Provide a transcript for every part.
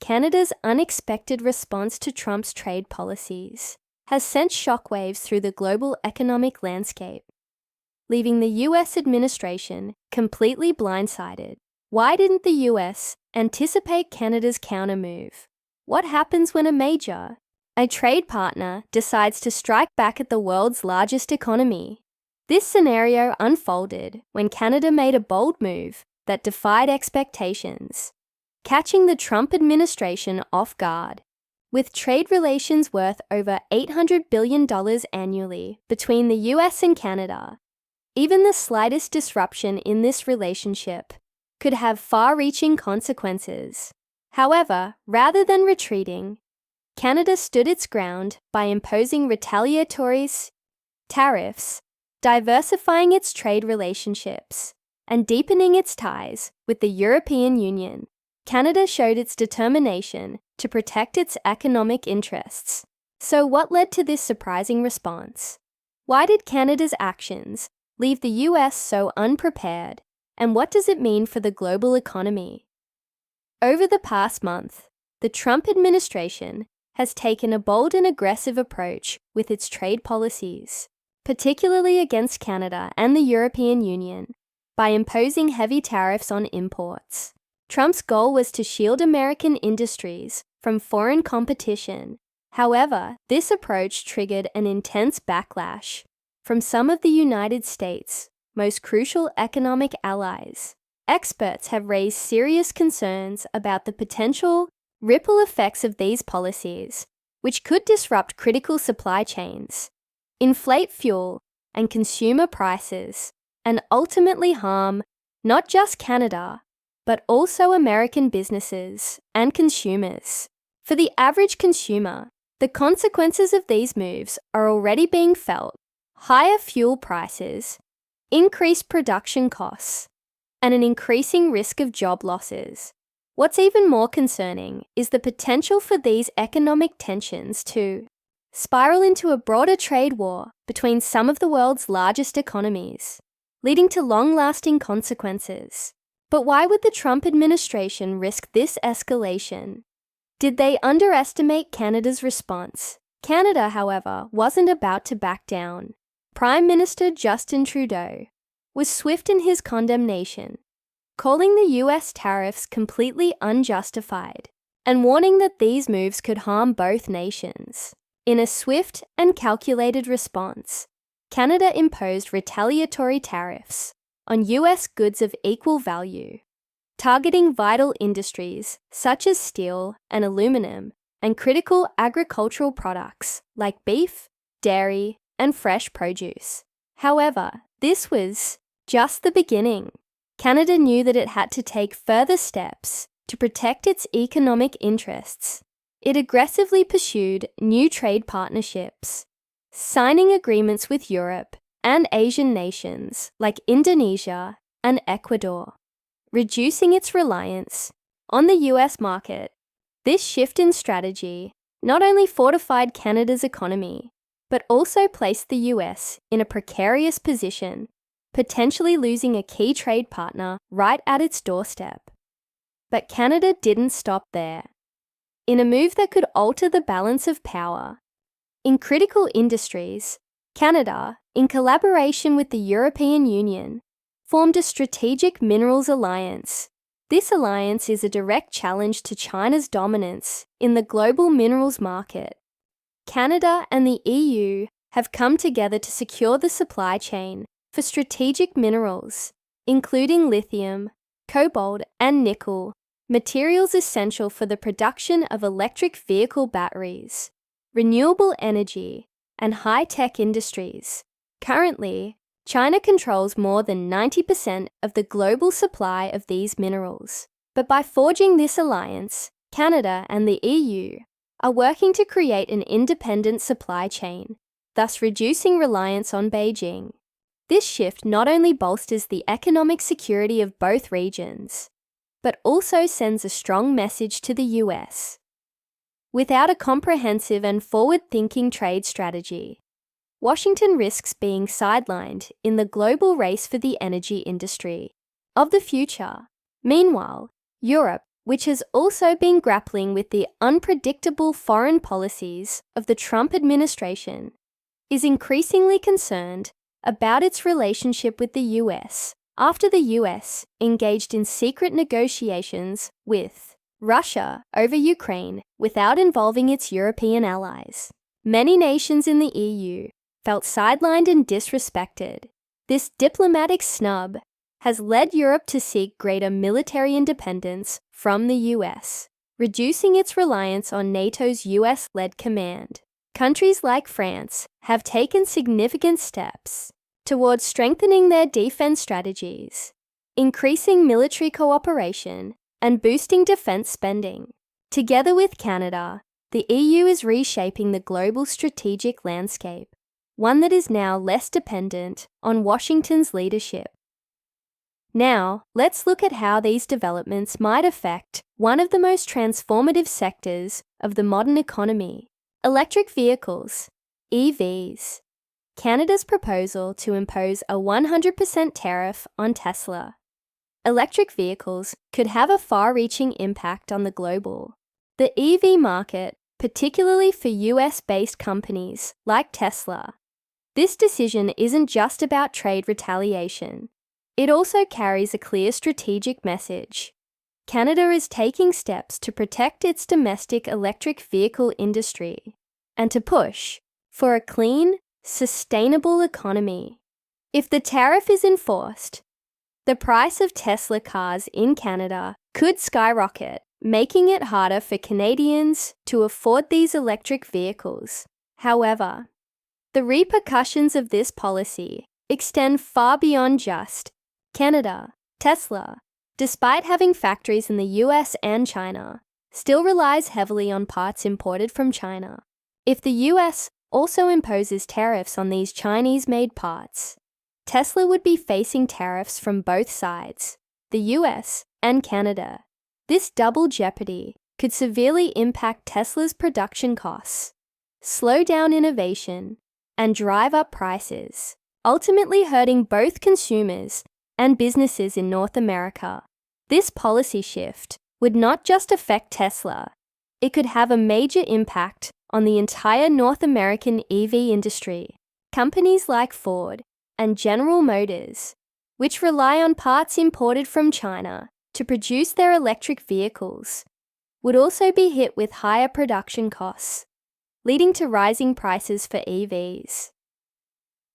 Canada's unexpected response to Trump's trade policies has sent shockwaves through the global economic landscape, leaving the US administration completely blindsided. Why didn't the US anticipate Canada's countermove? What happens when a trade partner, decides to strike back at the world's largest economy? This scenario unfolded when Canada made a bold move that defied expectations, catching the Trump administration off guard. With trade relations worth over $800 billion annually between the US and Canada, even the slightest disruption in this relationship could have far-reaching consequences. However, rather than retreating, Canada stood its ground by imposing retaliatory tariffs, diversifying its trade relationships, and deepening its ties with the European Union. Canada showed its determination to protect its economic interests. So what led to this surprising response? Why did Canada's actions leave the US so unprepared, and what does it mean for the global economy? Over the past month, the Trump administration has taken a bold and aggressive approach with its trade policies, particularly against Canada and the European Union, by imposing heavy tariffs on imports. Trump's goal was to shield American industries from foreign competition. However, this approach triggered an intense backlash from some of the United States' most crucial economic allies. Experts have raised serious concerns about the potential ripple effects of these policies, which could disrupt critical supply chains, inflate fuel and consumer prices, and ultimately harm not just Canada, but also American businesses and consumers. For the average consumer, the consequences of these moves are already being felt: higher fuel prices, increased production costs, and an increasing risk of job losses. What's even more concerning is the potential for these economic tensions to spiral into a broader trade war between some of the world's largest economies, leading to long-lasting consequences. But why would the Trump administration risk this escalation? Did they underestimate Canada's response? Canada, however, wasn't about to back down. Prime Minister Justin Trudeau was swift in his condemnation, calling the US tariffs completely unjustified and warning that these moves could harm both nations. In a swift and calculated response, Canada imposed retaliatory tariffs on US goods of equal value, targeting vital industries such as steel and aluminum and critical agricultural products like beef, dairy, and fresh produce. However, this was just the beginning. Canada knew that it had to take further steps to protect its economic interests. It aggressively pursued new trade partnerships, signing agreements with Europe and Asian nations like Indonesia and Ecuador, reducing its reliance on the US market. This shift in strategy not only fortified Canada's economy, but also placed the US in a precarious position, potentially losing a key trade partner right at its doorstep. But Canada didn't stop there. In a move that could alter the balance of power in critical industries, Canada, in collaboration with the European Union, formed a strategic minerals alliance. This alliance is a direct challenge to China's dominance in the global minerals market. Canada and the EU have come together to secure the supply chain for strategic minerals, including lithium, cobalt, and nickel, materials essential for the production of electric vehicle batteries, renewable energy, and high-tech industries. Currently, China controls more than 90% of the global supply of these minerals. But by forging this alliance, Canada and the EU are working to create an independent supply chain, thus reducing reliance on Beijing. This shift not only bolsters the economic security of both regions, but also sends a strong message to the US. Without a comprehensive and forward-thinking trade strategy, Washington risks being sidelined in the global race for the energy industry of the future. Meanwhile, Europe which has also been grappling with the unpredictable foreign policies of the Trump administration, is increasingly concerned about its relationship with the US after the US engaged in secret negotiations with Russia over Ukraine without involving its European allies. Many nations in the EU felt sidelined and disrespected. This diplomatic snub has led Europe to seek greater military independence from the US, reducing its reliance on NATO's US-led command. Countries like France have taken significant steps towards strengthening their defense strategies, increasing military cooperation, and boosting defense spending. Together with Canada, the EU is reshaping the global strategic landscape, one that is now less dependent on Washington's leadership. Now, let's look at how these developments might affect one of the most transformative sectors of the modern economy: electric vehicles, EVs. Canada's proposal to impose a 100% tariff on Tesla. Electric vehicles could have a far-reaching impact on the global. The EV market, particularly for US-based companies like Tesla. This decision isn't just about trade retaliation. It also carries a clear strategic message. Canada is taking steps to protect its domestic electric vehicle industry and to push for a clean, sustainable economy. If the tariff is enforced, the price of Tesla cars in Canada could skyrocket, making it harder for Canadians to afford these electric vehicles. However, the repercussions of this policy extend far beyond just Canada. Tesla, despite having factories in the US and China, still relies heavily on parts imported from China. If the US also imposes tariffs on these Chinese-made parts, Tesla would be facing tariffs from both sides, the US and Canada. This double jeopardy could severely impact Tesla's production costs, slow down innovation, and drive up prices, ultimately hurting both consumers and businesses in North America. This policy shift would not just affect Tesla, it could have a major impact on the entire North American EV industry. Companies like Ford and General Motors, which rely on parts imported from China to produce their electric vehicles, would also be hit with higher production costs, leading to rising prices for EVs.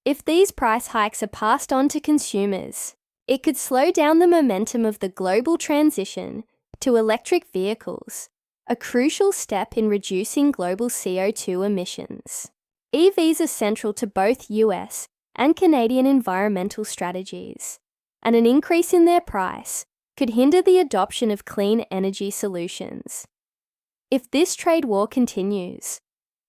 If these price hikes are passed on to consumers, it could slow down the momentum of the global transition to electric vehicles, a crucial step in reducing global CO2 emissions. EVs are central to both US and Canadian environmental strategies, and an increase in their price could hinder the adoption of clean energy solutions. If this trade war continues,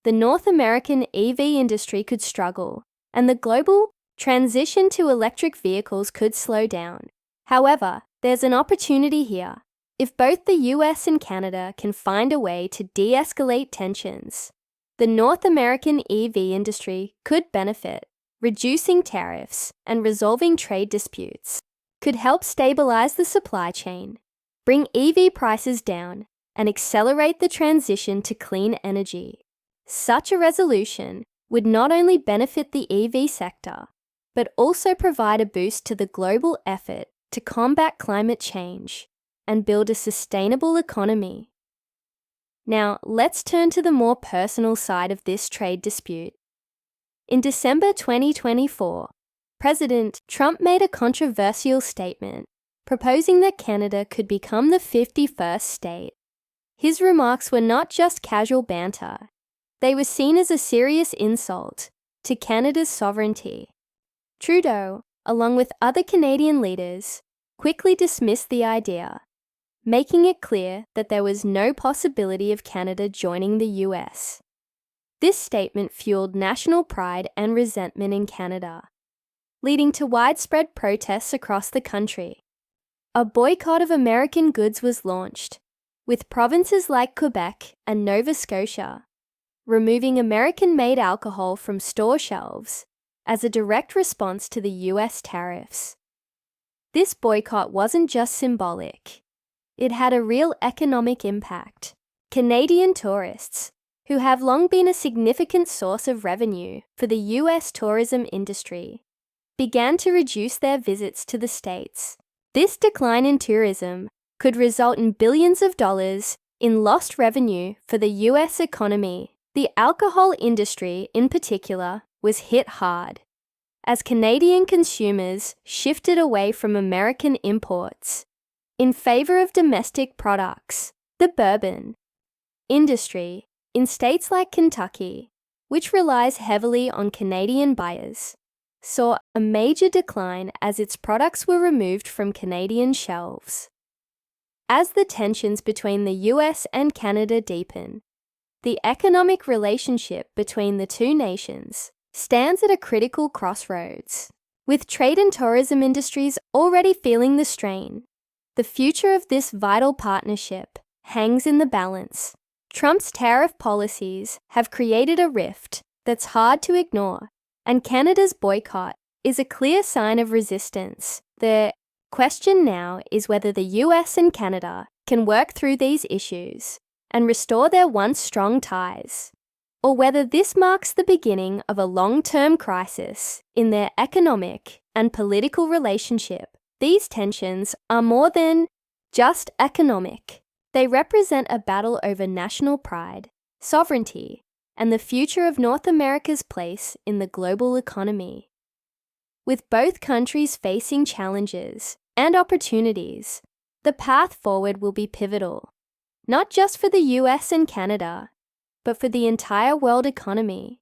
the North American EV industry could struggle, and the global transition to electric vehicles could slow down. However, there's an opportunity here. If both the US and Canada can find a way to de-escalate tensions, the North American EV industry could benefit. Reducing tariffs and resolving trade disputes could help stabilize the supply chain, bring EV prices down, and accelerate the transition to clean energy. Such a resolution would not only benefit the EV sector, but also provide a boost to the global effort to combat climate change and build a sustainable economy. Now, let's turn to the more personal side of this trade dispute. In December 2024, President Trump made a controversial statement, proposing that Canada could become the 51st state. His remarks were not just casual banter. They were seen as a serious insult to Canada's sovereignty. Trudeau, along with other Canadian leaders, quickly dismissed the idea, making it clear that there was no possibility of Canada joining the US. This statement fueled national pride and resentment in Canada, leading to widespread protests across the country. A boycott of American goods was launched, with provinces like Quebec and Nova Scotia removing American-made alcohol from store shelves as a direct response to the US tariffs. This boycott wasn't just symbolic. it had a real economic impact. Canadian tourists, who have long been a significant source of revenue for the US tourism industry, began to reduce their visits to the States. This decline in tourism could result in billions of dollars in lost revenue for the US economy. The alcohol industry, in particular, was hit hard, as Canadian consumers shifted away from American imports in favor of domestic products. The bourbon industry in states like Kentucky, which relies heavily on Canadian buyers, saw a major decline as its products were removed from Canadian shelves. As the tensions between the US and Canada deepen, the economic relationship between the two nations stands at a critical crossroads. With trade and tourism industries already feeling the strain, the future of this vital partnership hangs in the balance. Trump's tariff policies have created a rift that's hard to ignore, and Canada's boycott is a clear sign of resistance. The question now is whether the US and Canada can work through these issues and restore their once strong ties, or whether this marks the beginning of a long-term crisis in their economic and political relationship. These tensions are more than just economic. They represent a battle over national pride, sovereignty, and the future of North America's place in the global economy. With both countries facing challenges and opportunities, the path forward will be pivotal, not just for the US and Canada, but for the entire world economy.